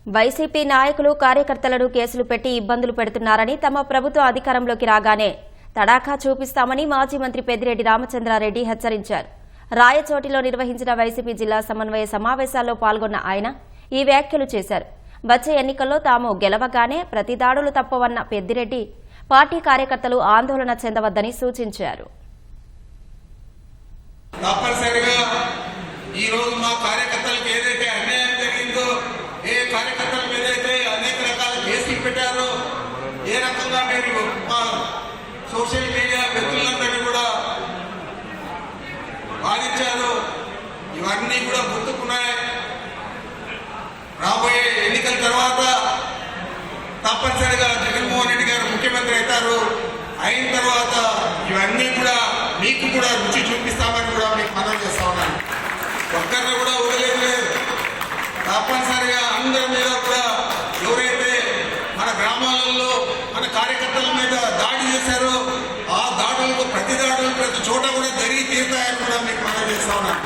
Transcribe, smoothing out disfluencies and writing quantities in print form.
YCP నాయకులు కార్యకర్తలను కేసులు పెట్టి ఇబ్బందులు పెడుతున్నారని, తమ ప్రభుత్వం అధికారంలోకి రాగానే తడాఖా చూపిస్తామని మాజీ మంత్రి పెద్దిరెడ్డి రామచంద్రారెడ్డి హెచ్చరించారు. రాయచోటిలో నిర్వహించిన వైసీపీ జిల్లా సమన్వయ సమావేశాల్లో పాల్గొన్న ఆయన ఈ వ్యాఖ్యలు చేశారు. వచ్చే ఎన్నికల్లో తాము గెలవగానే ప్రతి దాడులు తప్పవన్న పెద్దిరెడ్డి పార్టీ కార్యకర్తలు ఆందోళన చెందవద్దని సూచించారు. తప్పనిసరిగా ఈ రోజు మా కార్యకర్తలకు ఏదైతే అన్యాయం జరిగిందో, ఏ కార్యకర్తల మీద అయితే అనేక రకాల కేసులు పెట్టారో, ఏ రకంగా మీరు మా సోషల్ మీడియా వ్యక్తులందరినీ కూడా బాధించారో, ఇవన్నీ కూడా గుర్తుకున్నాయి. రాబోయే ఎన్నికల తర్వాత తప్పనిసరిగా జగన్మోహన్ రెడ్డి గారు ముఖ్యమంత్రి అవుతారు. అయిన తర్వాత ఇవన్నీ కూడా మీకు కూడా రుచి చూపిస్తామని కూడా మీకు మనం చేస్తా ఉన్నాను. ఒక్కరిని కూడా వదిలేదు. తప్పనిసరిగా అందరి మీద కూడా ఎవరైతే మన గ్రామాలలో మన కార్యకర్తల మీద దాడి చేశారో, ఆ దాడులకు ప్రతి చోట కూడా జరిగి తీరుతాయని కూడా మీకు మనం చేస్తా ఉన్నాను.